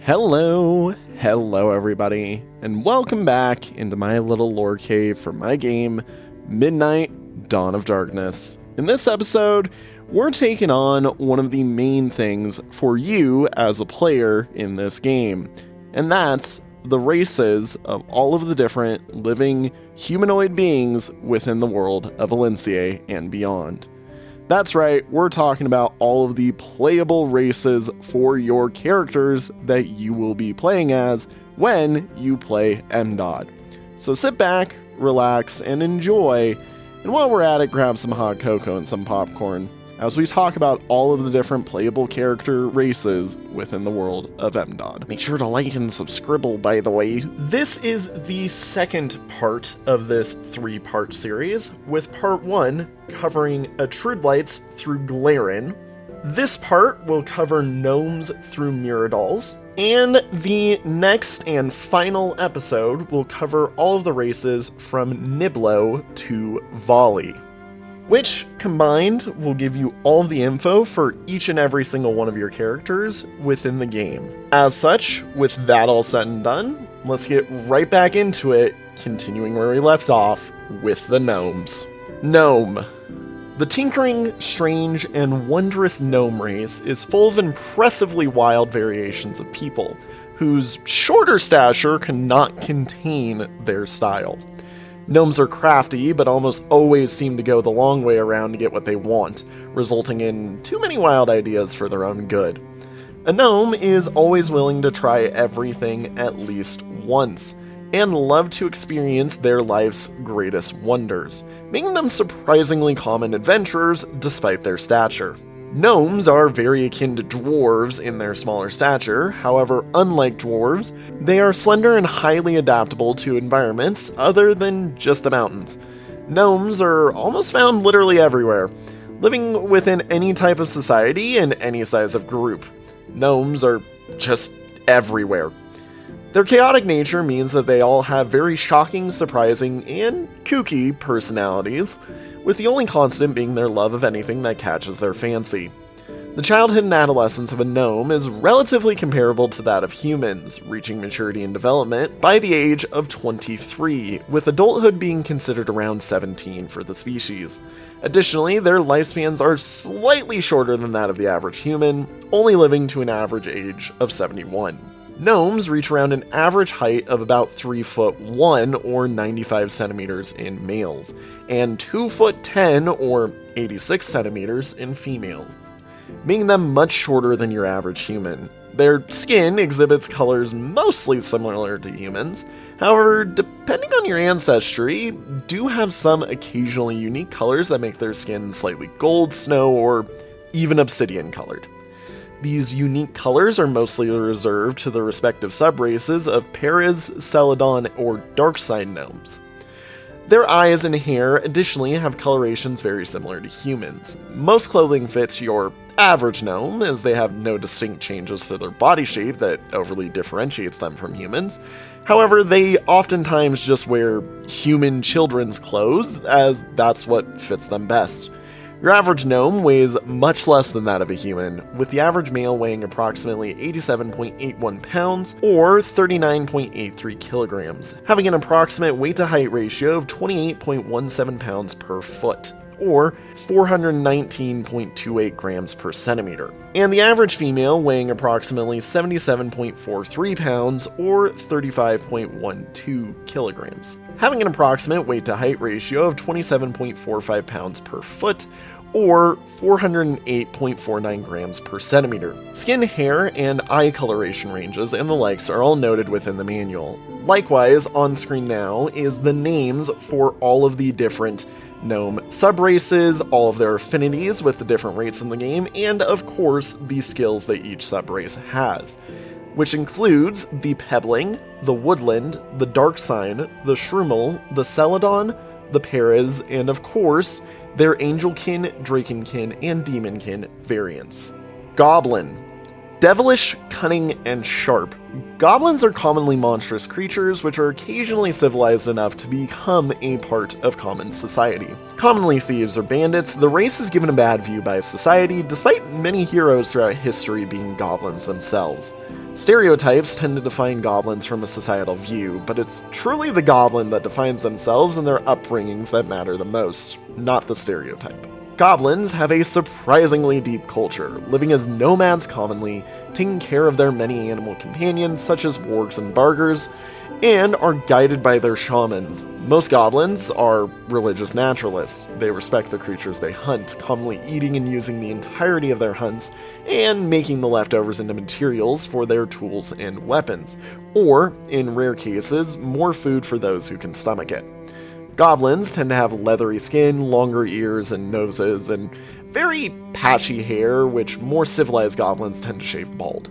Hello everybody, and welcome back into my little lore cave for my game, Midnight Dawn of Darkness. In this episode, we're taking on one of the main things for you as a player in this game, and that's the races of all of the different living humanoid beings within the world of Valencia and beyond. That's right, we're talking about all of the playable races for your characters that you will be playing as when you play MDOD. So sit back, relax, and enjoy, and while we're at it, grab some hot cocoa and some popcorn as we talk about all of the different playable character races within the world of MDOD. Make sure to like and subscribe, by the way. This is the second part of this three-part series, with part 1 covering Lights through Glarin. This part will cover Gnomes through Miradolls, and the next and final episode will cover all of the races from Niblo to Volley, which combined will give you all of the info for each and every single one of your characters within the game. As such, with that all said and done, let's get right back into it, continuing where we left off with the Gnomes. Gnome. The tinkering, strange, and wondrous gnome race is full of impressively wild variations of people, whose shorter stature cannot contain their style. Gnomes are crafty, but almost always seem to go the long way around to get what they want, resulting in too many wild ideas for their own good. A gnome is always willing to try everything at least once, and love to experience their life's greatest wonders, making them surprisingly common adventurers despite their stature. Gnomes are very akin to dwarves in their smaller stature. However, unlike dwarves, they are slender and highly adaptable to environments other than just the mountains. Gnomes are almost found literally everywhere, living within any type of society and any size of group. Gnomes are just everywhere. Their chaotic nature means that they all have very shocking, surprising, and kooky personalities, with the only constant being their love of anything that catches their fancy. The childhood and adolescence of a gnome is relatively comparable to that of humans, reaching maturity and development by the age of 23, with adulthood being considered around 17 for the species. Additionally, their lifespans are slightly shorter than that of the average human, only living to an average age of 71. Gnomes reach around an average height of about 3'1" or 95 centimeters in males, and 2'10" or 86 centimeters in females, making them much shorter than your average human. Their skin exhibits colors mostly similar to humans. However, depending on your ancestry, do have some occasionally unique colors that make their skin slightly gold, snow, or even obsidian colored. These unique colors are mostly reserved to the respective subraces of Perez, Celadon, or Darkside gnomes. Their eyes and hair additionally have colorations very similar to humans. Most clothing fits your average gnome, as they have no distinct changes to their body shape that overly differentiates them from humans. However, they oftentimes just wear human children's clothes, as that's what fits them best. Your average gnome weighs much less than that of a human, with the average male weighing approximately 87.81 pounds or 39.83 kilograms, having an approximate weight-to-height ratio of 28.17 pounds per foot, or 419.28 grams per centimeter, and the average female weighing approximately 77.43 pounds or 35.12 kilograms, having an approximate weight-to-height ratio of 27.45 pounds per foot, or 408.49 grams per centimeter. Skin, hair, and eye coloration ranges and the likes are all noted within the manual. Likewise, on screen now is the names for all of the different gnome subraces, all of their affinities with the different rates in the game, and of course, the skills that each subrace has, which includes the Pebbling, the Woodland, the Dark Sign, the Shroomel, the Celadon, the Perez, and of course, their Angelkin, Drakenkin, and Demonkin variants. Goblin. Devilish, cunning, and sharp. Goblins are commonly monstrous creatures which are occasionally civilized enough to become a part of common society. Commonly thieves or bandits, the race is given a bad view by society, despite many heroes throughout history being goblins themselves. Stereotypes tend to define goblins from a societal view, but it's truly the goblin that defines themselves and their upbringings that matter the most, not the stereotype. Goblins have a surprisingly deep culture, living as nomads commonly, taking care of their many animal companions such as wargs and bargers, and are guided by their shamans. Most goblins are religious naturalists. They respect the creatures they hunt, commonly eating and using the entirety of their hunts, and making the leftovers into materials for their tools and weapons, or, in rare cases, more food for those who can stomach it. Goblins tend to have leathery skin, longer ears and noses, and very patchy hair, which more civilized goblins tend to shave bald.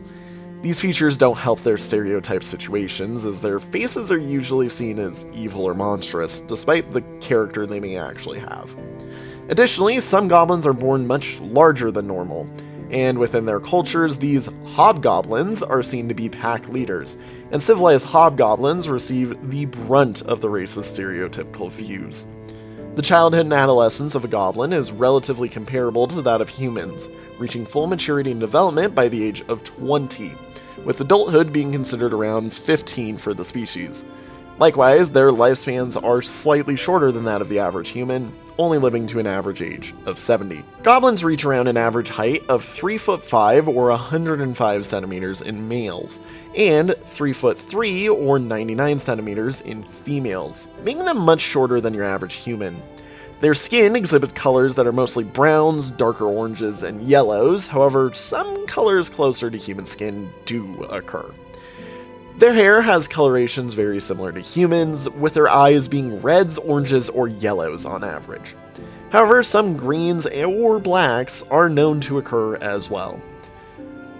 These features don't help their stereotype situations, as their faces are usually seen as evil or monstrous, despite the character they may actually have. Additionally, some goblins are born much larger than normal, and within their cultures, these hobgoblins are seen to be pack leaders, and civilized hobgoblins receive the brunt of the race's stereotypical views. The childhood and adolescence of a goblin is relatively comparable to that of humans, reaching full maturity and development by the age of 20, with adulthood being considered around 15 for the species. Likewise, their lifespans are slightly shorter than that of the average human, only living to an average age of 70. Goblins reach around an average height of 3'5" or 105 centimeters in males, and 3'3" or 99 centimeters in females, making them much shorter than your average human. Their skin exhibits colors that are mostly browns, darker oranges, and yellows, however, some colors closer to human skin do occur. Their hair has colorations very similar to humans, with their eyes being reds, oranges, or yellows on average. However, some greens or blacks are known to occur as well.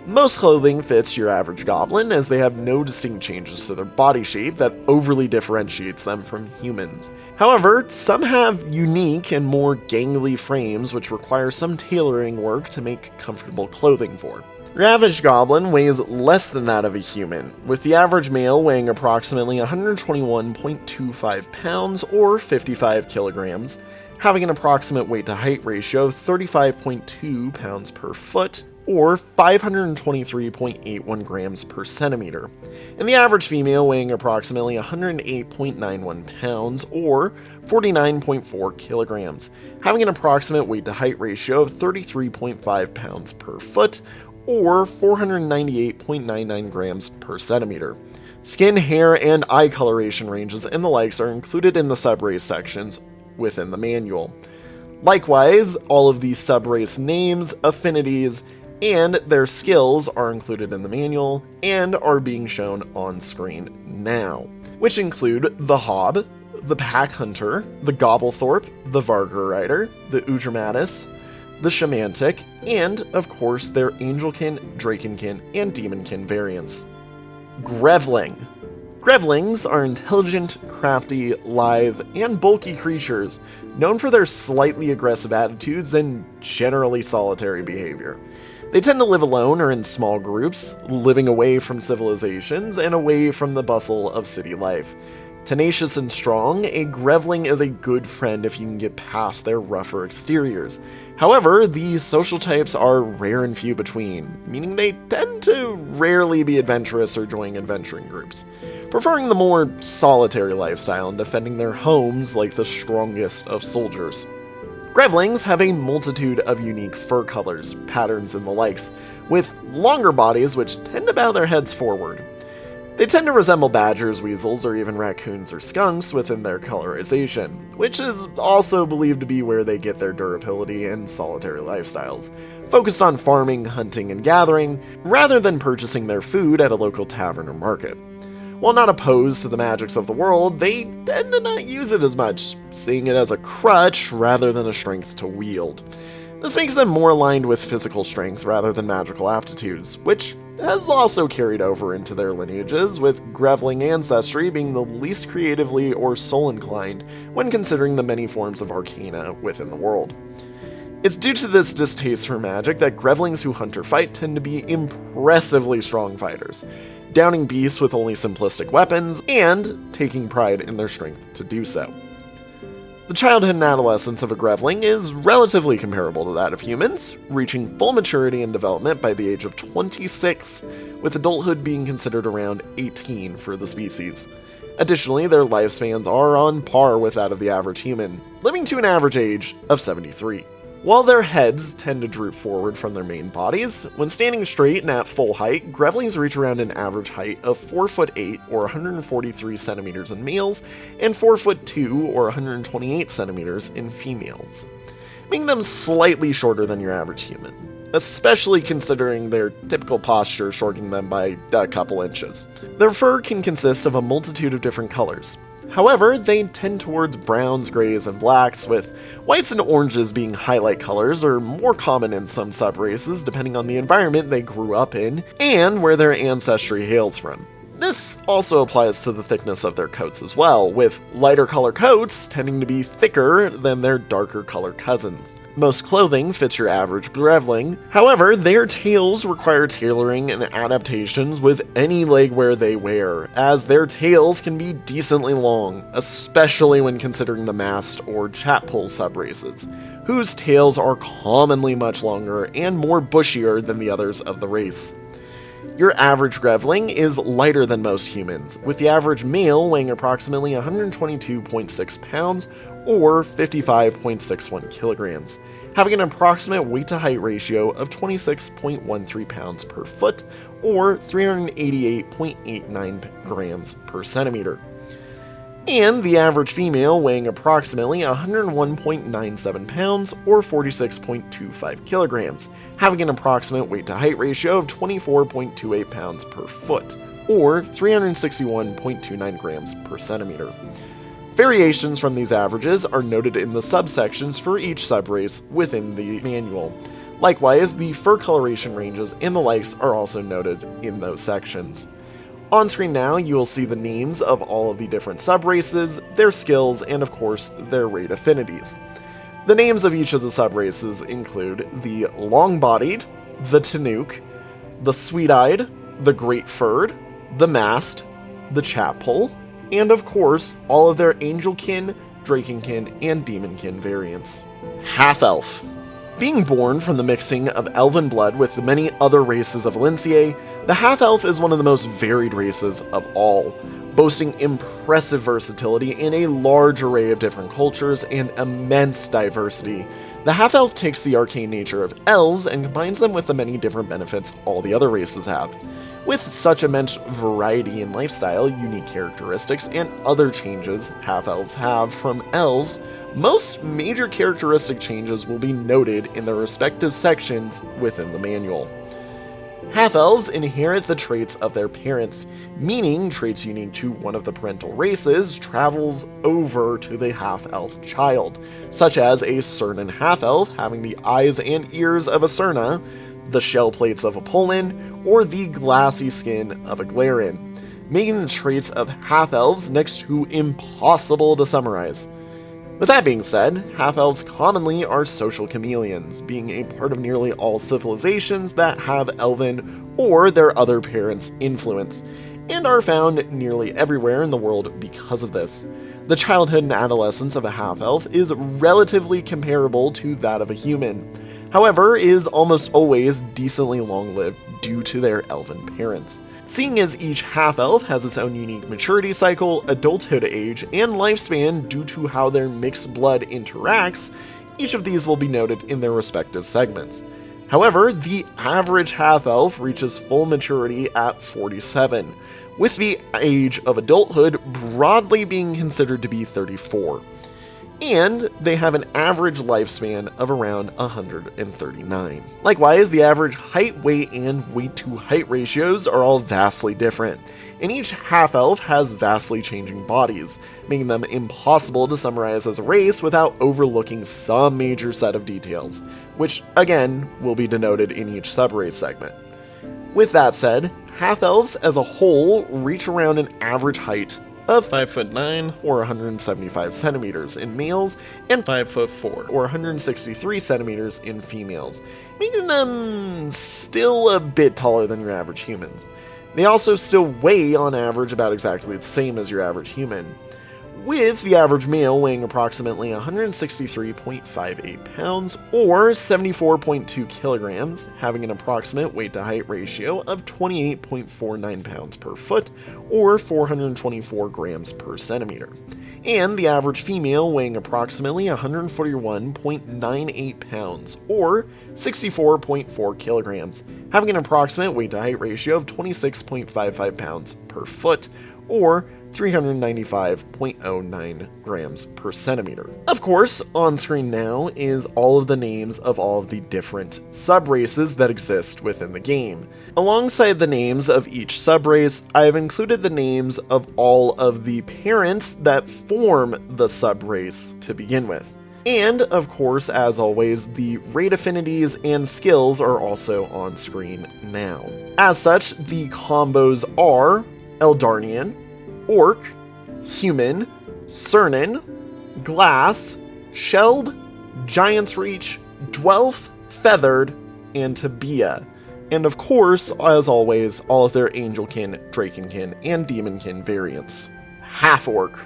Most clothing fits your average goblin, as they have no distinct changes to their body shape that overly differentiates them from humans. However, some have unique and more gangly frames which require some tailoring work to make comfortable clothing for. Your average goblin weighs less than that of a human, with the average male weighing approximately 121.25 pounds or 55 kilograms, having an approximate weight to height ratio of 35.2 pounds per foot, or 523.81 grams per centimeter, and the average female weighing approximately 108.91 pounds, or 49.4 kilograms, having an approximate weight to height ratio of 33.5 pounds per foot, or 498.99 grams per centimeter. Skin, hair, and eye coloration ranges and the likes are included in the subrace sections within the manual. Likewise, all of these subrace names, affinities, and their skills are included in the manual and are being shown on screen now, which include the Hob, the Pack Hunter, the Gobblethorpe, the Vargur Rider, the Udramatis, the Shamantic, and, of course, their Angelkin, Drakenkin, and Demonkin variants. Grevling. Grevlings are intelligent, crafty, lithe, and bulky creatures, known for their slightly aggressive attitudes and generally solitary behavior. They tend to live alone or in small groups, living away from civilizations and away from the bustle of city life. Tenacious and strong, a Grevling is a good friend if you can get past their rougher exteriors. However, these social types are rare and few between, meaning they tend to rarely be adventurous or join adventuring groups, preferring the more solitary lifestyle and defending their homes like the strongest of soldiers. Grevlings have a multitude of unique fur colors, patterns, and the likes, with longer bodies which tend to bow their heads forward. They tend to resemble badgers, weasels, or even raccoons or skunks within their colorization, which is also believed to be where they get their durability and solitary lifestyles, focused on farming, hunting, and gathering, rather than purchasing their food at a local tavern or market. While not opposed to the magics of the world, they tend to not use it as much, seeing it as a crutch rather than a strength to wield. This makes them more aligned with physical strength rather than magical aptitudes, which has also carried over into their lineages, with Grevling ancestry being the least creatively or soul-inclined when considering the many forms of arcana within the world. It's due to this distaste for magic that Grevlings who hunt or fight tend to be impressively strong fighters, downing beasts with only simplistic weapons, and taking pride in their strength to do so. The The childhood and adolescence of a Grevling is relatively comparable to that of humans, reaching full maturity and development by the age of 26, with adulthood being considered around 18 for the species. Additionally, their lifespans are on par with that of the average human, living to an average age of 73. While their heads tend to droop forward from their main bodies, when standing straight and at full height, Grevlings reach around an average height of 4'8" or 143 centimeters in males, and 4'2" or 128 centimeters in females, making them slightly shorter than your average human, especially considering their typical posture shortening them by a couple inches. Their fur can consist of a multitude of different colors. However, they tend towards browns, grays, and blacks, with whites and oranges being highlight colors or more common in some subraces depending on the environment they grew up in and where their ancestry hails from. This also applies to the thickness of their coats as well, with lighter color coats tending to be thicker than their darker color cousins. Most clothing fits your average Grevling, however, their tails require tailoring and adaptations with any legwear they wear, as their tails can be decently long, especially when considering the mast or chatpole subraces, whose tails are commonly much longer and more bushier than the others of the race. Your average Grevling is lighter than most humans, with the average male weighing approximately 122.6 pounds or 55.61 kilograms, having an approximate weight to height ratio of 26.13 pounds per foot or 388.89 grams per centimeter. And the average female weighing approximately 101.97 pounds or 46.25 kilograms, having an approximate weight to height ratio of 24.28 pounds per foot or 361.29 grams per centimeter. Variations from these averages are noted in the subsections for each subrace within the manual. Likewise, the fur coloration ranges and the likes are also noted in those sections. On screen now, you will see the names of all of the different subraces, their skills, and of course, their raid affinities. The names of each of the subraces include the Long-Bodied, the Tanook, the Sweet-Eyed, the Great-Furred, the Mast, the Chatpole, and of course, all of their Angelkin, Drakenkin, and Demonkin variants. Half-Elf. Being born from the mixing of elven blood with the many other races of Lincier, the half-elf is one of the most varied races of all, boasting impressive versatility in a large array of different cultures and immense diversity. The half-elf takes the arcane nature of elves and combines them with the many different benefits all the other races have. With such immense variety in lifestyle, unique characteristics, and other changes half-elves have from elves, most major characteristic changes will be noted in their respective sections within the manual. Half-elves inherit the traits of their parents, meaning traits unique to one of the parental races travels over to the half-elf child, such as a Cernan half-elf having the eyes and ears of a Cerna, the shell plates of a Polan, or the glassy skin of a Glaren, making the traits of half-elves next to impossible to summarize. With that being said, half-elves commonly are social chameleons, being a part of nearly all civilizations that have elven or their other parents' influence, and are found nearly everywhere in the world because of this. The childhood and adolescence of a half-elf is relatively comparable to that of a human, however, is almost always decently long-lived due to their elven parents. Seeing as each half-elf has its own unique maturity cycle, adulthood age, and lifespan due to how their mixed blood interacts, each of these will be noted in their respective segments. However, the average half-elf reaches full maturity at 47, with the age of adulthood broadly being considered to be 34. And they have an average lifespan of around 139. Likewise, the average height, weight, and weight to height ratios are all vastly different, and each half-elf has vastly changing bodies, making them impossible to summarize as a race without overlooking some major set of details, which again will be denoted in each subrace segment. With that said, half-elves as a whole reach around an average height of 5'9" or 175 centimeters in males, and 5'4" or 163 centimeters in females, making them still a bit taller than your average humans. They also still weigh on average about exactly the same as your average human. with the average male weighing approximately 163.58 pounds or 74.2 kilograms, having an approximate weight to height ratio of 28.49 pounds per foot or 424 grams per centimeter. And the average female weighing approximately 141.98 pounds or 64.4 kilograms, having an approximate weight to height ratio of 26.55 pounds per foot or 395.09 grams per centimeter. Of course, on screen now is all of the names of all of the different subraces that exist within the game. Alongside the names of each subrace, I have included the names of all of the parents that form the subrace to begin with. And, of course, as always, the raid affinities and skills are also on screen now. As such, the combos are Eldarnian, Orc, Human, Cernan, Glass, Shelled, Giant's Reach, Dwelf, Feathered, and Tabia. And of course, as always, all of their Angelkin, Drakenkin, and Demonkin variants. Half-Orc.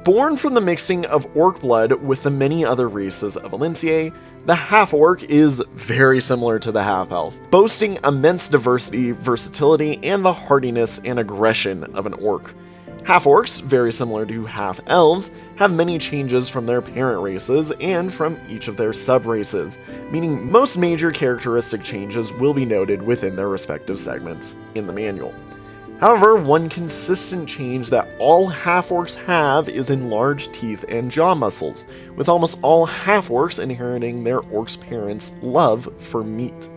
Born from the mixing of Orc blood with the many other races of Alintier, the Half-Orc is very similar to the Half-Elf, boasting immense diversity, versatility, and the hardiness and aggression of an Orc. Half-Orcs, very similar to Half-Elves, have many changes from their parent races and from each of their sub-races, meaning most major characteristic changes will be noted within their respective segments in the manual. However, one consistent change that all Half-Orcs have is enlarged teeth and jaw muscles, with almost all Half-Orcs inheriting their Orcs' parents' love for meat.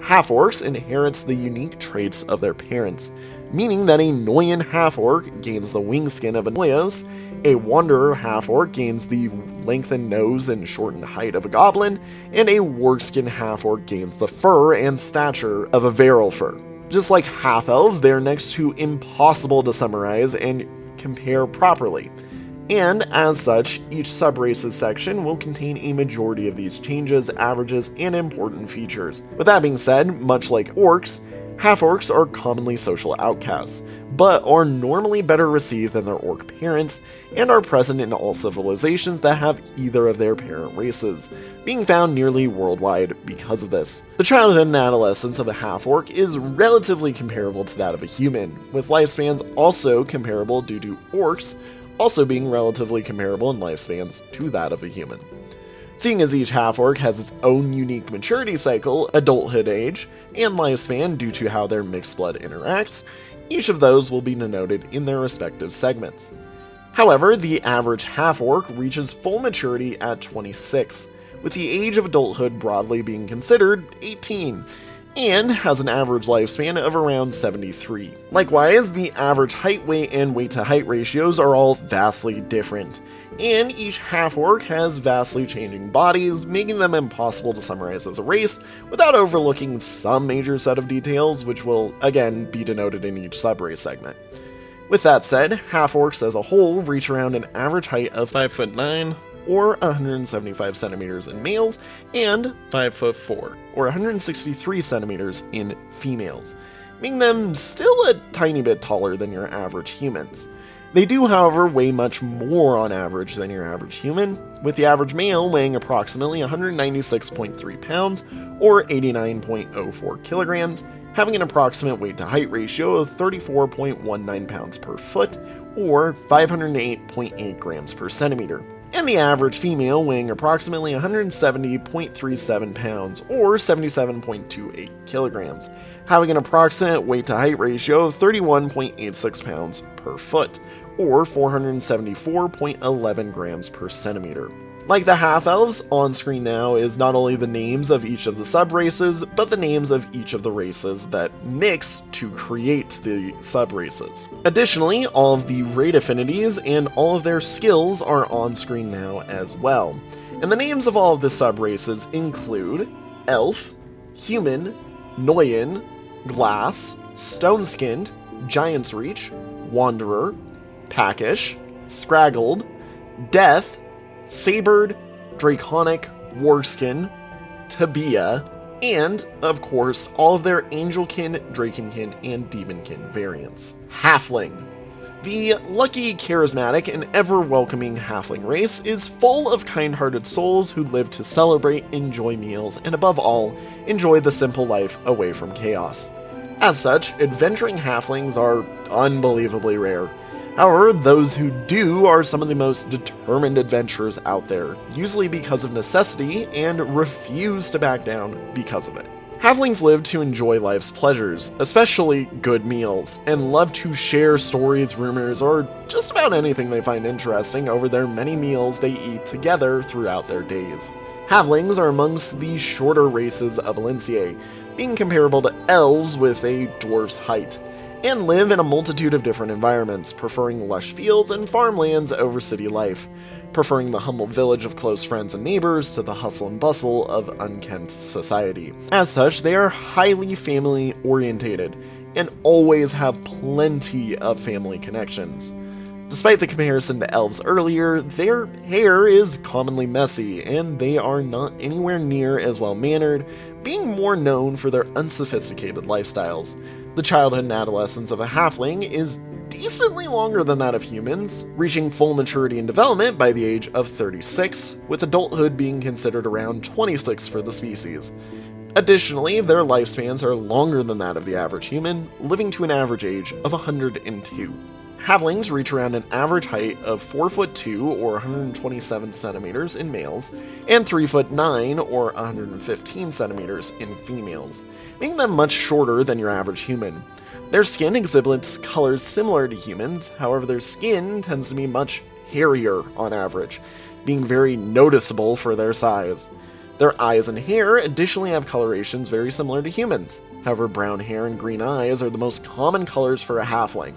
Half-Orcs inherits the unique traits of their parents, meaning that a Noyan Half-Orc gains the wingskin of a Noyos, a Wanderer Half-Orc gains the lengthened nose and shortened height of a Goblin, and a Wargskin Half-Orc gains the fur and stature of a Varulfur. Just like Half-Elves, they're next to impossible to summarize and compare properly. And as such, each subraces section will contain a majority of these changes, averages, and important features. With that being said, much like Orcs, Half-Orcs are commonly social outcasts, but are normally better received than their Orc parents, and are present in all civilizations that have either of their parent races, being found nearly worldwide because of this. The childhood and adolescence of a Half-Orc is relatively comparable to that of a human, with lifespans also comparable due to Orcs also being relatively comparable in lifespans to that of a human. Seeing as each Half-Orc has its own unique maturity cycle, adulthood age, and lifespan due to how their mixed blood interacts, each of those will be denoted in their respective segments. However, the average Half-Orc reaches full maturity at 26, with the age of adulthood broadly being considered 18, and has an average lifespan of around 73. Likewise, the average height weight and weight to height ratios are all vastly different, and each Half-Orc has vastly changing bodies, making them impossible to summarize as a race without overlooking some major set of details, which will again be denoted in each subrace segment. With that said, Half-Orcs as a whole reach around an average height of 5'9", or 175 centimeters in males, and 5'4", or 163 centimeters in females, making them still a tiny bit taller than your average humans. They do, however, weigh much more on average than your average human, with the average male weighing approximately 196.3 pounds, or 89.04 kilograms, having an approximate weight to height ratio of 34.19 pounds per foot, or 508.8 grams per centimeter. And the average female weighing approximately 170.37 pounds, or 77.28 kilograms, having an approximate weight to height ratio of 31.86 pounds per foot, or 474.11 grams per centimeter. Like the Half-Elves, on screen now is not only the names of each of the sub-races, but the names of each of the races that mix to create the sub-races. Additionally, all of the raid affinities and all of their skills are on screen now as well. And the names of all of the sub-races include Elf, Human, Noyan, Glass, Stone-Skinned, Giant's Reach, Wanderer, Packish, Scraggled, Death, Sabered, Draconic, Wargskin, Tabia, and, of course, all of their Angelkin, Drakenkin, and Demonkin variants. Halfling. The lucky, charismatic, and ever-welcoming halfling race is full of kind-hearted souls who live to celebrate, enjoy meals, and above all, enjoy the simple life away from chaos. As such, adventuring halflings are unbelievably rare. However, those who do are some of the most determined adventurers out there, usually because of necessity, and refuse to back down because of it. Halflings live to enjoy life's pleasures, especially good meals, and love to share stories, rumors, or just about anything they find interesting over their many meals they eat together throughout their days. Halflings are amongst the shorter races of Valencia, being comparable to elves with a dwarf's height, and live in a multitude of different environments, preferring lush fields and farmlands over city life, preferring the humble village of close friends and neighbors to the hustle and bustle of unkempt society. As such, they are highly family orientated and always have plenty of family connections. Despite the comparison to elves earlier, their hair is commonly messy, and they are not anywhere near as well-mannered, being more known for their unsophisticated lifestyles. The childhood and adolescence of a halfling is decently longer than that of humans, reaching full maturity and development by the age of 36, with adulthood being considered around 26 for the species. Additionally, their lifespans are longer than that of the average human, living to an average age of 102. Halflings reach around an average height of 4'2" or 127 centimeters in males, and 3'9" or 115 centimeters in females, making them much shorter than your average human. Their skin exhibits colors similar to humans, however their skin tends to be much hairier on average, being very noticeable for their size. Their eyes and hair additionally have colorations very similar to humans, however brown hair and green eyes are the most common colors for a halfling.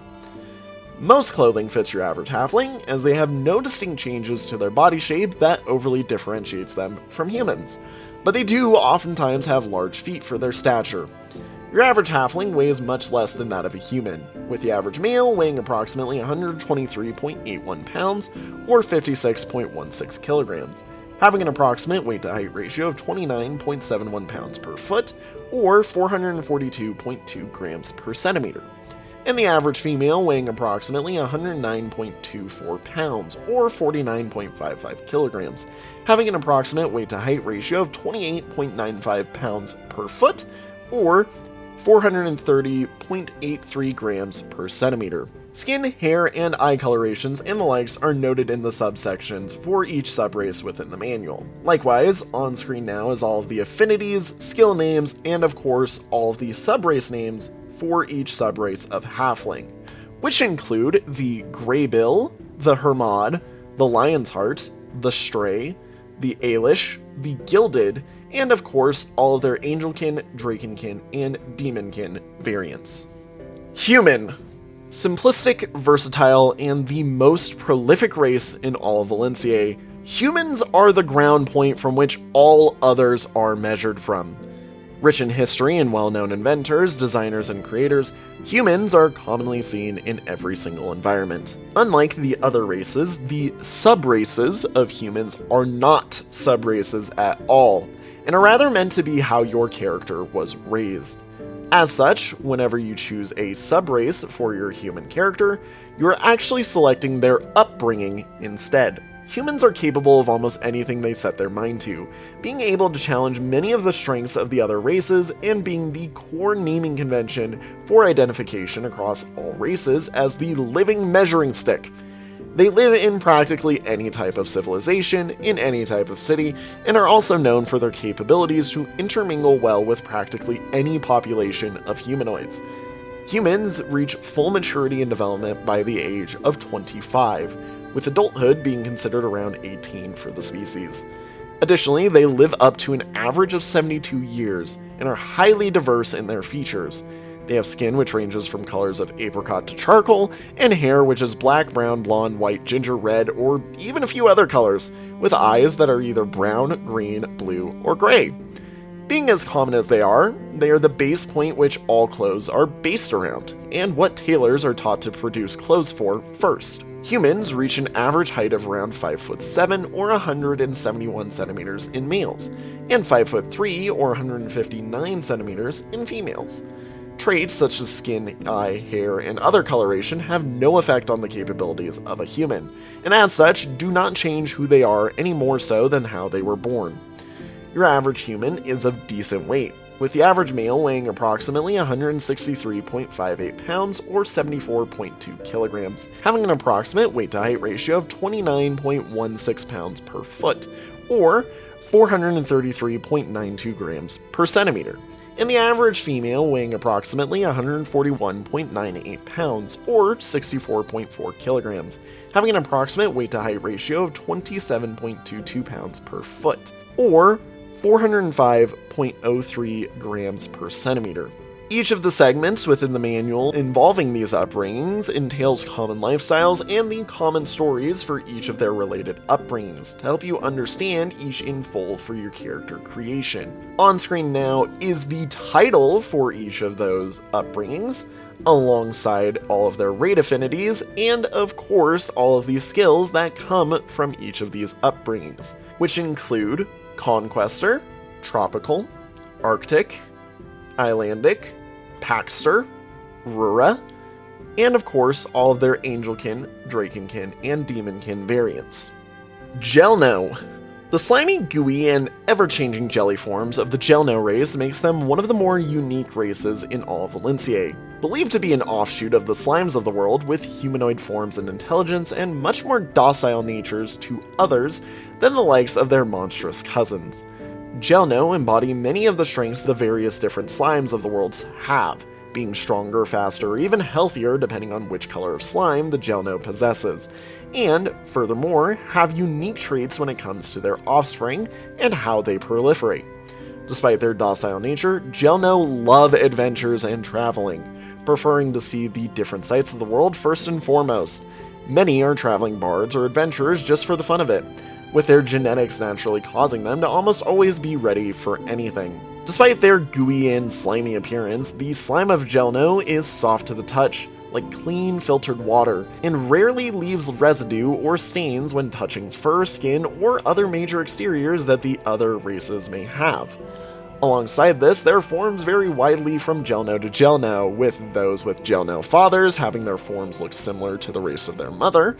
Most clothing fits your average halfling, as they have no distinct changes to their body shape that overly differentiates them from humans, but they do oftentimes have large feet for their stature. Your average halfling weighs much less than that of a human, with the average male weighing approximately 123.81 pounds or 56.16 kilograms, having an approximate weight-to-height ratio of 29.71 pounds per foot or 442.2 grams per centimeter, and the average female weighing approximately 109.24 pounds or 49.55 kilograms, having an approximate weight-to-height ratio of 28.95 pounds per foot or 430.83 grams per centimeter. Skin, hair, and eye colorations and the likes are noted in the subsections for each subrace within the manual. Likewise, on screen now is all of the affinities, skill names, and of course all of the subrace names for each subrace of halfling, which include the Greybill, the Hermod, the Lion's Heart, the Stray, the Ailish, the Gilded, and of course all of their Angelkin, Drakenkin, and Demonkin variants. Human. Simplistic, versatile, and the most prolific race in all of Valencia, humans are the ground point from which all others are measured from. Rich in history and well-known inventors, designers, and creators, humans are commonly seen in every single environment. Unlike the other races, the sub-races of humans are not sub-races at all, and are rather meant to be how your character was raised. As such, whenever you choose a sub-race for your human character, you are actually selecting their upbringing instead. Humans are capable of almost anything they set their mind to, being able to challenge many of the strengths of the other races and being the core naming convention for identification across all races as the living measuring stick. They live in practically any type of civilization, in any type of city, and are also known for their capabilities to intermingle well with practically any population of humanoids. Humans reach full maturity and development by the age of 25, with adulthood being considered around 18 for the species. Additionally, they live up to an average of 72 years and are highly diverse in their features. They have skin which ranges from colors of apricot to charcoal, and hair which is black, brown, blonde, white, ginger, red, or even a few other colors, with eyes that are either brown, green, blue, or gray. Being as common as they are the base point which all clothes are based around, and what tailors are taught to produce clothes for first. Humans reach an average height of around 5'7" or 171 centimeters in males, and 5'3" or 159 centimeters in females. Traits such as skin, eye, hair, and other coloration have no effect on the capabilities of a human, and as such do not change who they are any more so than how they were born. Your average human is of decent weight, with the average male weighing approximately 163.58 pounds or 74.2 kilograms, having an approximate weight-to-height ratio of 29.16 pounds per foot, or 433.92 grams per centimeter, and the average female weighing approximately 141.98 pounds or 64.4 kilograms, having an approximate weight-to-height ratio of 27.22 pounds per foot, or 405.03 grams per centimeter. Each of the segments within the manual involving these upbringings entails common lifestyles and the common stories for each of their related upbringings to help you understand each in full for your character creation. On screen now is the title for each of those upbringings, alongside all of their raid affinities, and of course all of these skills that come from each of these upbringings, which include Conquester, Tropical, Arctic, Islandic, Paxter, Rura, and of course all of their Angelkin, Drakenkin, and Demonkin variants. Jelno. The slimy, gooey, and ever-changing jelly forms of the Jelno race makes them one of the more unique races in all of Valencia. Believed to be an offshoot of the slimes of the world with humanoid forms and intelligence and much more docile natures to others than the likes of their monstrous cousins. Jelno embody many of the strengths the various different slimes of the world have, being stronger, faster, or even healthier depending on which color of slime the Jelno possesses, and, furthermore, have unique traits when it comes to their offspring and how they proliferate. Despite their docile nature, Jelno love adventures and traveling, preferring to see the different sights of the world first and foremost. Many are traveling bards or adventurers just for the fun of it, with their genetics naturally causing them to almost always be ready for anything. Despite their gooey and slimy appearance, the slime of Jelno is soft to the touch, like clean filtered water, and rarely leaves residue or stains when touching fur, skin, or other major exteriors that the other races may have. Alongside this, their forms vary widely from Jelno to Jelno, with those with Jelno fathers having their forms look similar to the race of their mother,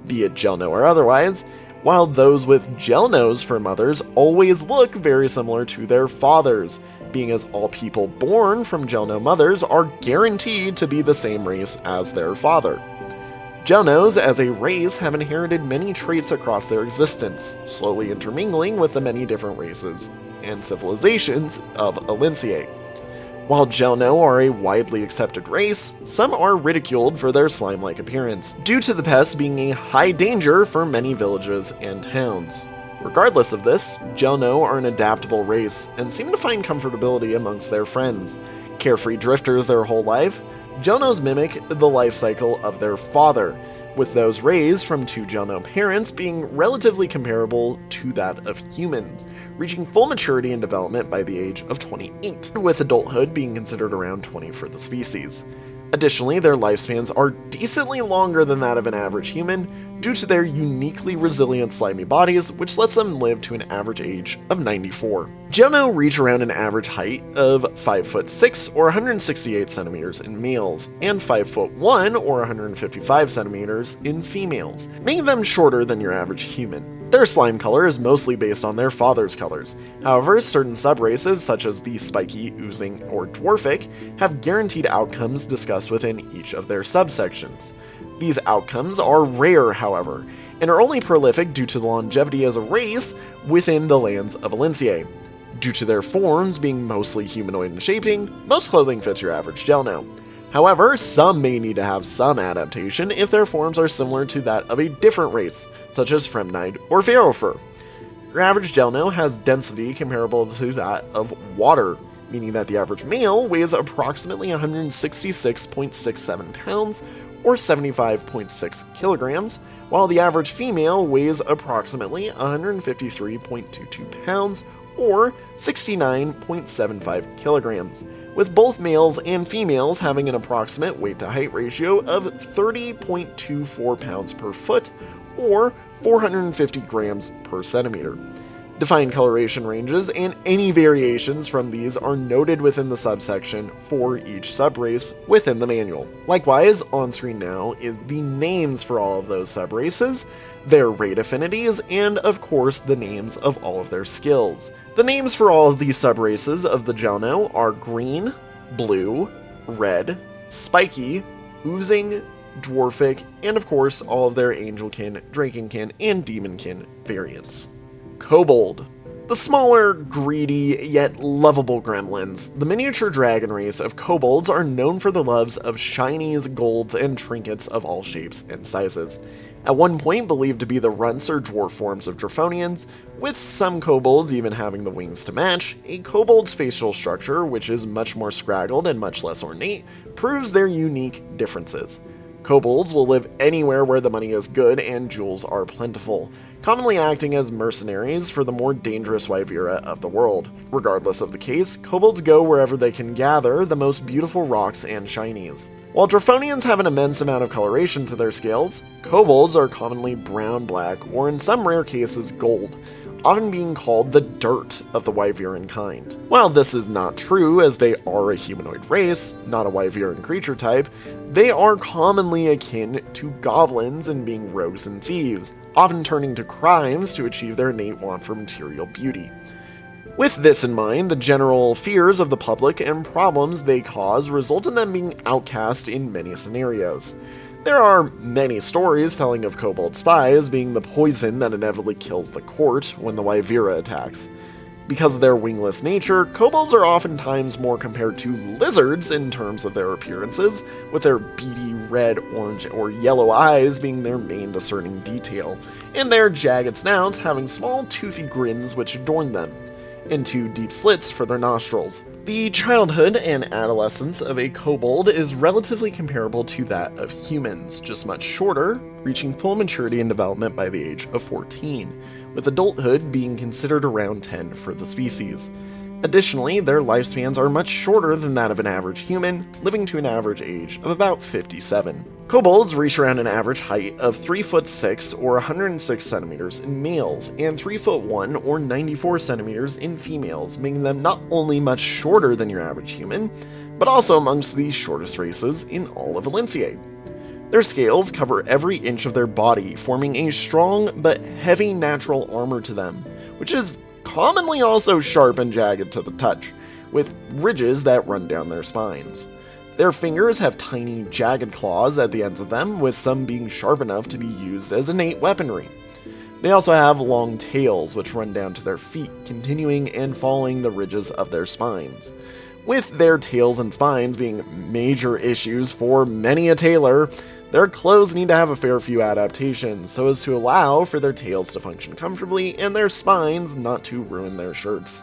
be it Jelno or otherwise, while those with Jelnos for mothers always look very similar to their fathers, being as all people born from Jelno mothers are guaranteed to be the same race as their father. Jelnos as a race have inherited many traits across their existence, slowly intermingling with the many different races and civilizations of Valencia. While Jelno are a widely accepted race, some are ridiculed for their slime-like appearance, due to the pests being a high danger for many villages and towns. Regardless of this, Jelno are an adaptable race and seem to find comfortability amongst their friends. Carefree drifters their whole life, Jelnos mimic the life cycle of their father, with those raised from two Jelno parents being relatively comparable to that of humans, reaching full maturity and development by the age of 28, with adulthood being considered around 20 for the species. Additionally, their lifespans are decently longer than that of an average human due to their uniquely resilient slimy bodies, which lets them live to an average age of 94. Jelno reach around an average height of 5'6" or 168 centimeters in males, and 5'1" or 155 centimeters in females, making them shorter than your average human. Their slime color is mostly based on their father's colors. However, certain subraces, such as the spiky, oozing, or dwarfic, have guaranteed outcomes discussed within each of their subsections. These outcomes are rare, however, and are only prolific due to the longevity as a race within the lands of Valencia. Due to their forms being mostly humanoid in shaping, most clothing fits your average Jelno. However, some may need to have some adaptation if their forms are similar to that of a different race, such as Fremnide or Verofur. Your average Jelno has density comparable to that of water, meaning that the average male weighs approximately 166.67 pounds or 75.6 kilograms, while the average female weighs approximately 153.22 pounds or 69.75 kilograms, with both males and females having an approximate weight-to-height ratio of 30.24 pounds per foot or 450 grams per centimeter. Defined coloration ranges and any variations from these are noted within the subsection for each subrace within the manual. Likewise, on screen now is the names for all of those subraces, their raid affinities, and of course the names of all of their skills. The names for all of these subraces of the Jelno are green, blue, red, spiky, oozing, dwarfic, and of course all of their angelkin, drakenkin, and demonkin variants. Kobold. The smaller, greedy, yet lovable gremlins, the miniature dragon race of kobolds are known for the loves of shinies, golds, and trinkets of all shapes and sizes. At one point believed to be the runts or dwarf forms of Draconians, with some kobolds even having the wings to match, a kobold's facial structure, which is much more scraggled and much less ornate, proves their unique differences. Kobolds will live anywhere where the money is good and jewels are plentiful, commonly acting as mercenaries for the more dangerous Wyvera of the world. Regardless of the case, kobolds go wherever they can gather the most beautiful rocks and shinies. While Draconians have an immense amount of coloration to their scales, kobolds are commonly brown, black, or in some rare cases gold, often being called the dirt of the Wyveran kind. While this is not true, as they are a humanoid race, not a Wyveran creature type, they are commonly akin to goblins in being rogues and thieves, often turning to crimes to achieve their innate want for material beauty. With this in mind, the general fears of the public and problems they cause result in them being outcast in many scenarios. There are many stories telling of kobold spies being the poison that inevitably kills the court when the Wyvera attacks. Because of their wingless nature, kobolds are oftentimes more compared to lizards in terms of their appearances, with their beady red, orange, or yellow eyes being their main discerning detail, and their jagged snouts having small toothy grins which adorn them, and two deep slits for their nostrils. The childhood and adolescence of a kobold is relatively comparable to that of humans, just much shorter, reaching full maturity and development by the age of 14, with adulthood being considered around 10 for the species. Additionally, their lifespans are much shorter than that of an average human, living to an average age of about 57. Kobolds reach around an average height of 3 foot 6 or 106 centimeters in males, and 3 foot 1 or 94 centimeters in females, making them not only much shorter than your average human, but also amongst the shortest races in all of Valencia. Their scales cover every inch of their body, forming a strong but heavy natural armor to them, which is commonly also sharp and jagged to the touch, with ridges that run down their spines. Their fingers have tiny, jagged claws at the ends of them, with some being sharp enough to be used as innate weaponry. They also have long tails which run down to their feet, continuing and following the ridges of their spines. With their tails and spines being major issues for many a tailor, their clothes need to have a fair few adaptations so as to allow for their tails to function comfortably and their spines not to ruin their shirts.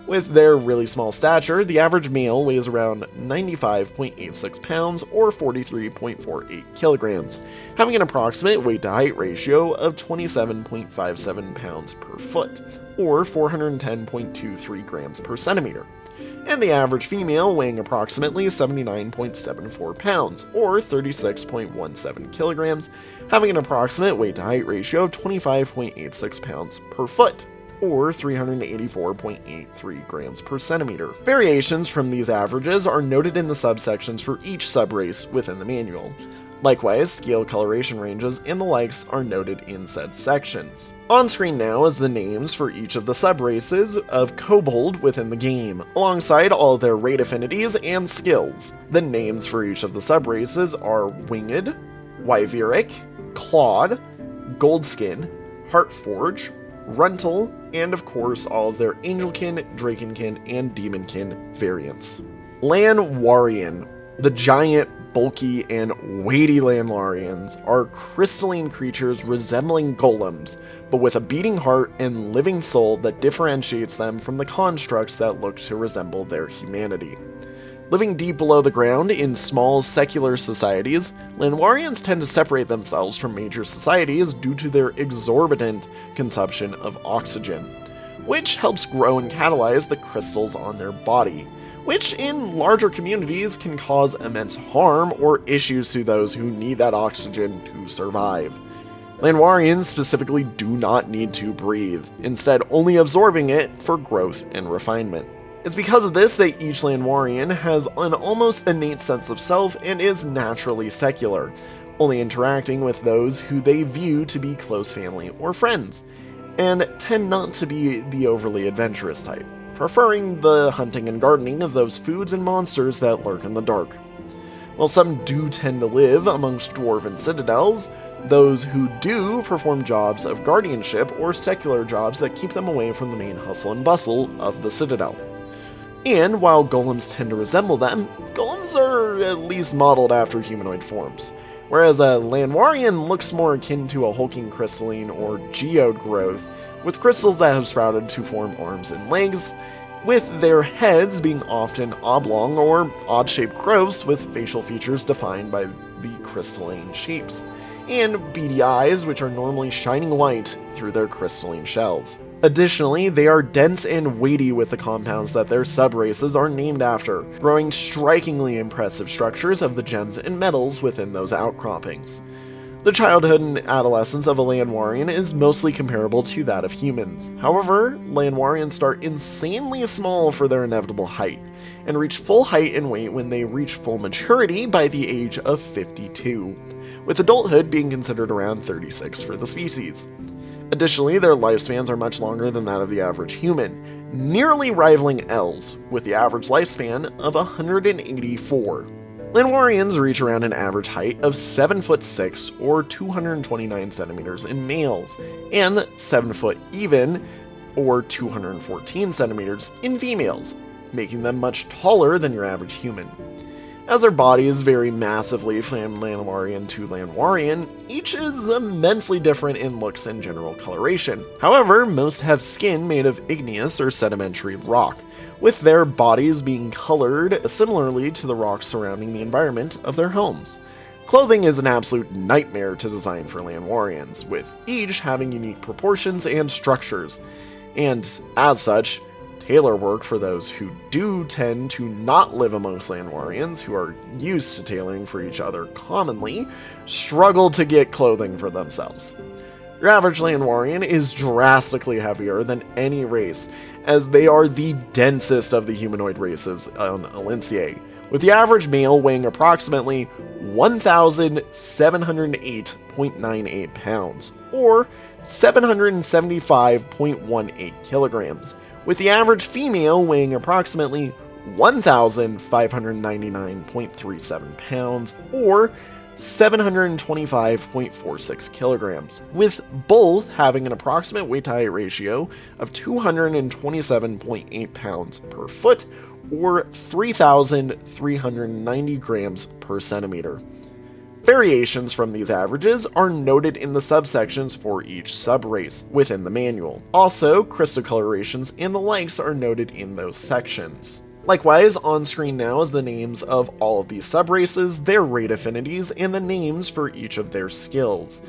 With their really small stature, the average male weighs around 95.86 pounds or 43.48 kilograms, having an approximate weight to height ratio of 27.57 pounds per foot, or 410.23 grams per centimeter, and the average female weighing approximately 79.74 pounds, or 36.17 kilograms, having an approximate weight to height ratio of 25.86 pounds per foot, or 384.83 grams per centimeter. Variations from these averages are noted in the subsections for each subrace within the manual. Likewise, scale coloration ranges and the likes are noted in said sections. On screen now is the names for each of the subraces of kobold within the game, alongside all of their raid affinities and skills. The names for each of the subraces are Winged, Wyveric, Clawed, Goldskin, Heartforge, Runtal, and of course all of their Angelkin, Drakenkin, and Demonkin variants. Lanwarian. The giant, bulky, and weighty Lanwarians are crystalline creatures resembling golems, but with a beating heart and living soul that differentiates them from the constructs that look to resemble their humanity. Living deep below the ground in small secular societies, Lanwarians tend to separate themselves from major societies due to their exorbitant consumption of oxygen, which helps grow and catalyze the crystals on their body, which in larger communities can cause immense harm or issues to those who need that oxygen to survive. Lanwarians specifically do not need to breathe, instead only absorbing it for growth and refinement. It's because of this that each Lanwarian has an almost innate sense of self and is naturally secular, only interacting with those who they view to be close family or friends, and tend not to be the overly adventurous type, preferring the hunting and gardening of those foods and monsters that lurk in the dark. While some do tend to live amongst dwarven citadels, those who do perform jobs of guardianship or secular jobs that keep them away from the main hustle and bustle of the citadel. And while golems tend to resemble them, golems are at least modeled after humanoid forms, whereas a Lanwarian looks more akin to a hulking crystalline or geode growth, with crystals that have sprouted to form arms and legs, with their heads being often oblong or odd-shaped growths with facial features defined by the crystalline shapes, and beady eyes which are normally shining white through their crystalline shells. Additionally, they are dense and weighty with the compounds that their subraces are named after, growing strikingly impressive structures of the gems and metals within those outcroppings. The childhood and adolescence of a Lanwarian is mostly comparable to that of humans. However, Lanwarians start insanely small for their inevitable height, and reach full height and weight when they reach full maturity by the age of 52, with adulthood being considered around 36 for the species. Additionally, their lifespans are much longer than that of the average human, nearly rivaling elves, with the average lifespan of 184. Lanwarians reach around an average height of 7'6" or 229 centimeters in males, and 7 foot even, or 214 centimeters in females, making them much taller than your average human. As their bodies vary massively from Lanwarian to Lanwarian, each is immensely different in looks and general coloration. However, most have skin made of igneous or sedimentary rock, with their bodies being colored similarly to the rocks surrounding the environment of their homes. Clothing is an absolute nightmare to design for Lanwarians, with each having unique proportions and structures, and as such, tailor work for those who do tend to not live amongst Lanwarians, who are used to tailoring for each other commonly, struggle to get clothing for themselves. Your average Lanwarian is drastically heavier than any race, as they are the densest of the humanoid races on Elincier, with the average male weighing approximately 1,708.98 pounds, or 775.18 kilograms, with the average female weighing approximately 1,599.37 pounds, or 725.46 kilograms, with both having an approximate weight to height ratio of 227.8 pounds per foot, or 3,390 grams per centimeter. Variations from these averages are noted in the subsections for each subrace within the manual. Also, crystal colorations and the likes are noted in those sections. Likewise, on screen now is the names of all of these subraces, their rate affinities, and the names for each of their skills.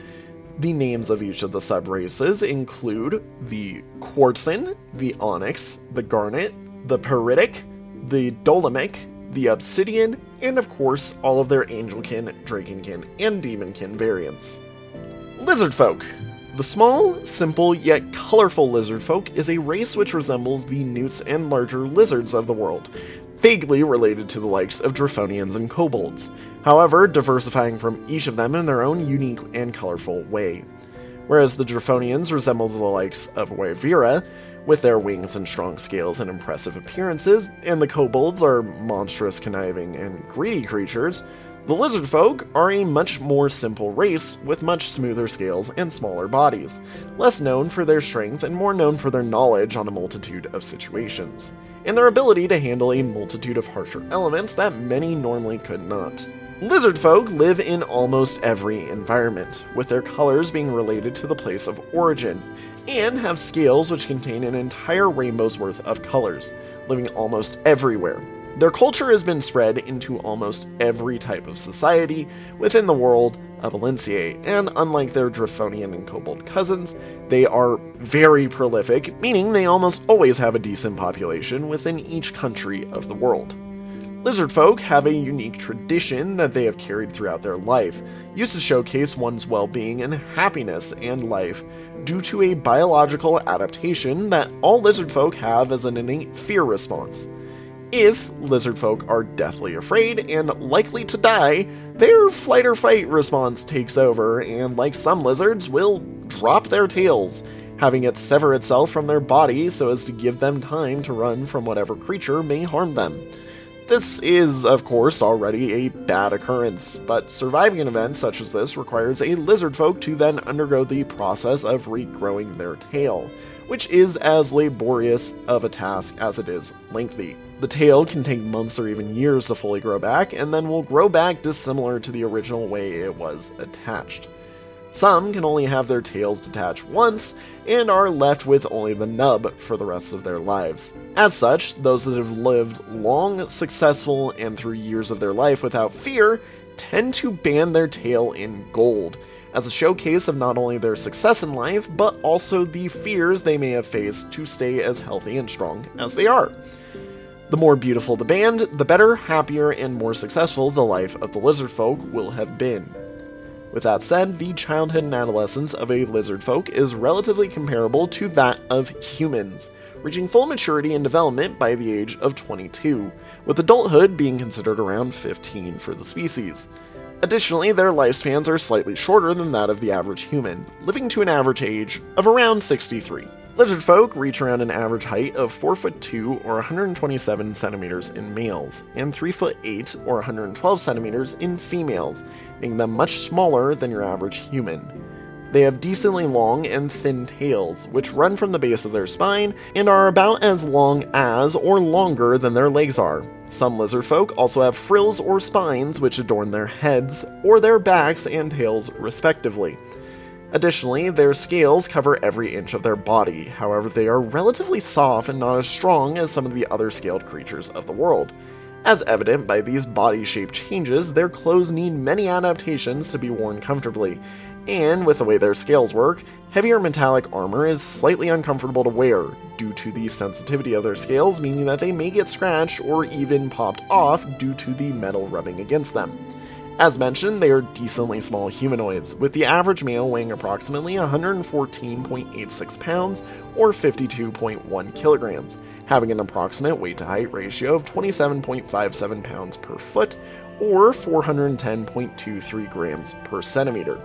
The names of each of the subraces include the Quartzin, the Onyx, the Garnet, the Peritic, the Dolomic, the Obsidian, and of course all of their Angelkin, Drakenkin, and Demonkin variants. Lizardfolk. The small, simple, yet colorful Lizardfolk is a race which resembles the newts and larger lizards of the world, vaguely related to the likes of Draconians and Kobolds, however diversifying from each of them in their own unique and colorful way. Whereas the Draconians resemble the likes of Wyvera, with their wings and strong scales and impressive appearances, and the Kobolds are monstrous, conniving, and greedy creatures, the Lizardfolk are a much more simple race with much smoother scales and smaller bodies, less known for their strength and more known for their knowledge on a multitude of situations, and their ability to handle a multitude of harsher elements that many normally could not. Lizardfolk live in almost every environment, with their colors being related to the place of origin, and have scales which contain an entire rainbow's worth of colors, living almost everywhere. Their culture has been spread into almost every type of society within the world of Elincier, and unlike their Draconian and Kobold cousins, they are very prolific, meaning they almost always have a decent population within each country of the world. Lizardfolk have a unique tradition that they have carried throughout their life, used to showcase one's well-being and happiness and life, due to a biological adaptation that all lizardfolk have as an innate fear response. If lizardfolk are deathly afraid and likely to die, their flight or fight response takes over, and like some lizards, will drop their tails, having it sever itself from their body so as to give them time to run from whatever creature may harm them. This is, of course, already a bad occurrence, but surviving an event such as this requires a lizardfolk to then undergo the process of regrowing their tail, which is as laborious of a task as it is lengthy. The tail can take months or even years to fully grow back, and then will grow back dissimilar to the original way it was attached. Some can only have their tails detached once, and are left with only the nub for the rest of their lives. As such, those that have lived long, successful, and through years of their life without fear tend to band their tail in gold, as a showcase of not only their success in life, but also the fears they may have faced to stay as healthy and strong as they are. The more beautiful the band, the better, happier, and more successful the life of the lizardfolk will have been. With that said, the childhood and adolescence of a lizardfolk is relatively comparable to that of humans, reaching full maturity and development by the age of 22, with adulthood being considered around 15 for the species. Additionally, their lifespans are slightly shorter than that of the average human, living to an average age of around 63. Lizardfolk reach around an average height of 4'2" or 127 centimeters in males, and 3'8" or 112 centimeters in females, making them much smaller than your average human. They have decently long and thin tails, which run from the base of their spine and are about as long as or longer than their legs are. Some lizardfolk also have frills or spines which adorn their heads or their backs and tails respectively. Additionally, their scales cover every inch of their body, however they are relatively soft and not as strong as some of the other scaled creatures of the world. As evident by these body shape changes, their clothes need many adaptations to be worn comfortably, and with the way their scales work, heavier metallic armor is slightly uncomfortable to wear, due to the sensitivity of their scales, meaning that they may get scratched or even popped off due to the metal rubbing against them. As mentioned, they are decently small humanoids, with the average male weighing approximately 114.86 pounds or 52.1 kilograms, having an approximate weight-to-height ratio of 27.57 pounds per foot or 410.23 grams per centimeter,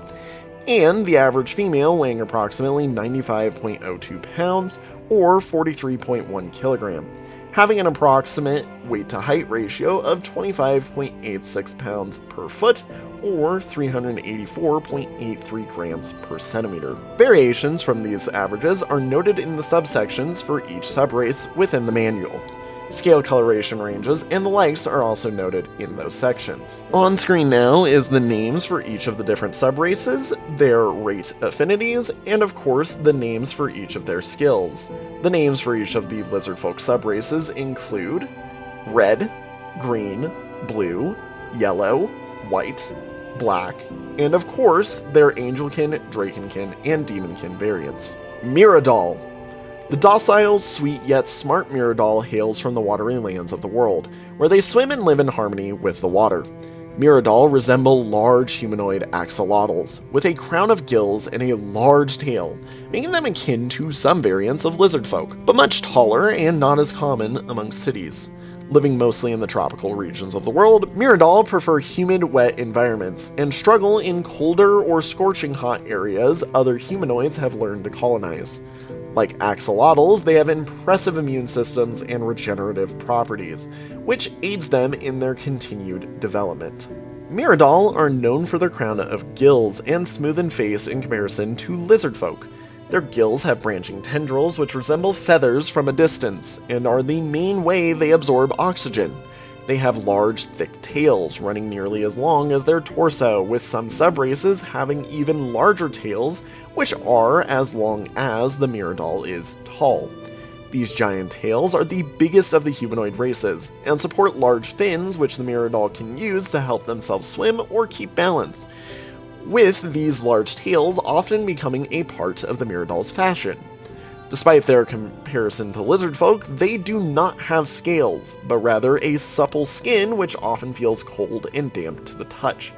and the average female weighing approximately 95.02 pounds or 43.1 kilogram, having an approximate weight-to-height ratio of 25.86 pounds per foot or 384.83 grams per centimeter. Variations from these averages are noted in the subsections for each subrace within the manual. Scale coloration ranges and the likes are also noted in those sections. On screen now is the names for each of the different subraces, their rate affinities, and of course the names for each of their skills. The names for each of the lizardfolk subraces include red, green, blue, yellow, white, black, and of course their angelkin, drakenkin, and demonkin variants. Miradoll. The docile, sweet, yet smart Miradoll hails from the watery lands of the world, where they swim and live in harmony with the water. Miradoll resemble large humanoid axolotls, with a crown of gills and a large tail, making them akin to some variants of lizardfolk, but much taller and not as common among cities. Living mostly in the tropical regions of the world, Miradoll prefer humid, wet environments, and struggle in colder or scorching hot areas other humanoids have learned to colonize. Like axolotls, they have impressive immune systems and regenerative properties, which aids them in their continued development. Miradoll are known for their crown of gills and smoothened face in comparison to lizardfolk. Their gills have branching tendrils which resemble feathers from a distance, and are the main way they absorb oxygen. They have large, thick tails running nearly as long as their torso, with some subraces having even larger tails, which are as long as the Miradoll is tall. These giant tails are the biggest of the humanoid races, and support large fins which the Miradoll can use to help themselves swim or keep balance, with these large tails often becoming a part of the Miradoll's fashion. Despite their comparison to Lizardfolk, they do not have scales, but rather a supple skin which often feels cold and damp to the touch,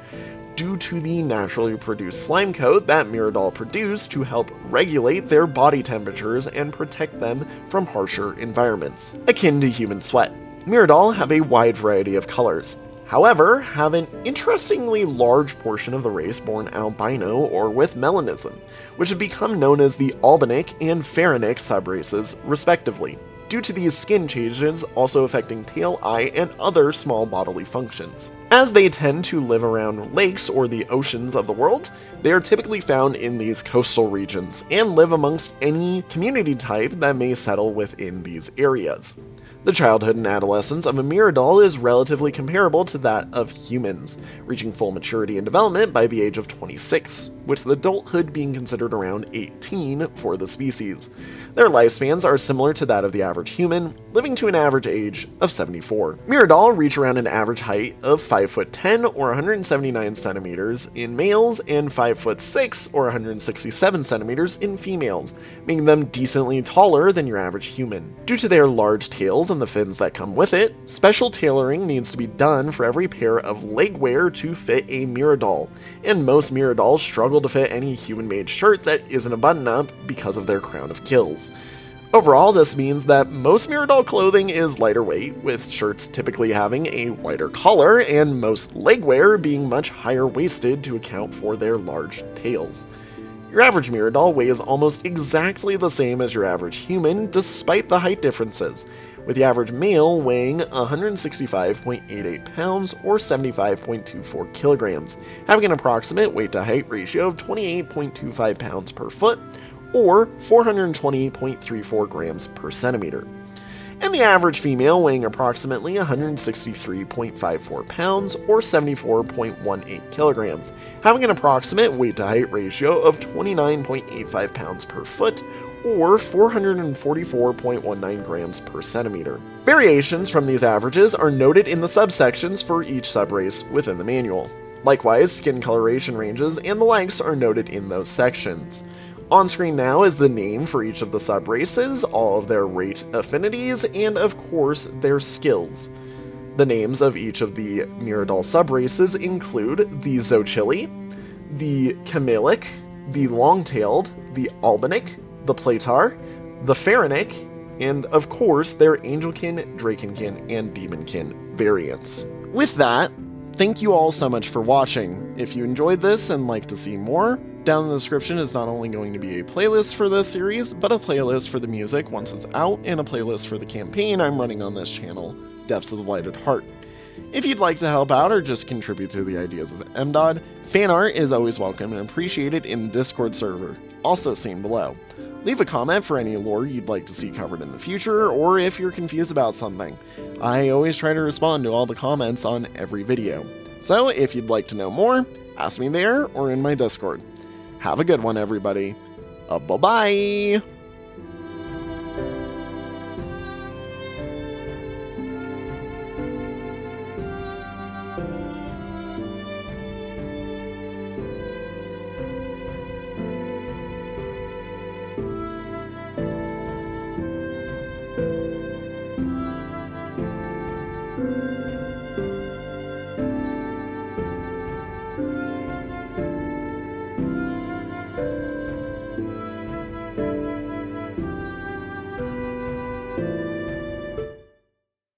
due to the naturally produced slime coat that Miradoll produced to help regulate their body temperatures and protect them from harsher environments, akin to human sweat. Miradoll have a wide variety of colors, however, have an interestingly large portion of the race born albino or with melanism, which have become known as the albinic and pharenic subraces, respectively, due to these skin changes also affecting tail, eye, and other small bodily functions. As they tend to live around lakes or the oceans of the world, they are typically found in these coastal regions and live amongst any community type that may settle within these areas. The childhood and adolescence of a Miradoll is relatively comparable to that of humans, reaching full maturity and development by the age of 26, with adulthood being considered around 18 for the species. Their lifespans are similar to that of the average human, living to an average age of 74. Miradoll reach around an average height of 5'10" or 179 centimeters in males and 5'6" or 167 centimeters in females, making them decently taller than your average human. Due to their large tails and the fins that come with it, special tailoring needs to be done for every pair of leg wear to fit a Miradoll, and most Miradolls struggle to fit any human-made shirt that isn't a button-up because of their crown of kills. Overall, this means that most Miradoll clothing is lighter weight, with shirts typically having a wider collar and most leg wear being much higher waisted to account for their large tails. Your average Miradoll weighs almost exactly the same as your average human, despite the height differences, with the average male weighing 165.88 pounds or 75.24 kilograms, having an approximate weight-to-height ratio of 28.25 pounds per foot or 420.34 grams per centimeter. And the average female weighing approximately 163.54 pounds or 74.18 kilograms, having an approximate weight-to-height ratio of 29.85 pounds per foot or 444.19 grams per centimeter. Variations from these averages are noted in the subsections for each subrace within the manual. Likewise, skin coloration ranges and the likes are noted in those sections. On screen now is the name for each of the subraces, all of their rate affinities, and of course their skills. The names of each of the Miradoll subraces include the Xochitl, the Chameleon, the Long-tailed, the Albinic, the Platar, the Pharenic, and of course their Angelkin, Drakenkin, and Demonkin variants. With that, thank you all so much for watching. If you enjoyed this and like to see more, down in the description is not only going to be a playlist for this series, but a playlist for the music once it's out, and a playlist for the campaign I'm running on this channel, Depths of the Blighted Heart. If you'd like to help out or just contribute to the ideas of MDOD, fan art is always welcome and appreciated in the Discord server, also seen below. Leave a comment for any lore you'd like to see covered in the future, or if you're confused about something. I always try to respond to all the comments on every video. So if you'd like to know more, ask me there or in my Discord. Have a good one, everybody. Bye-bye!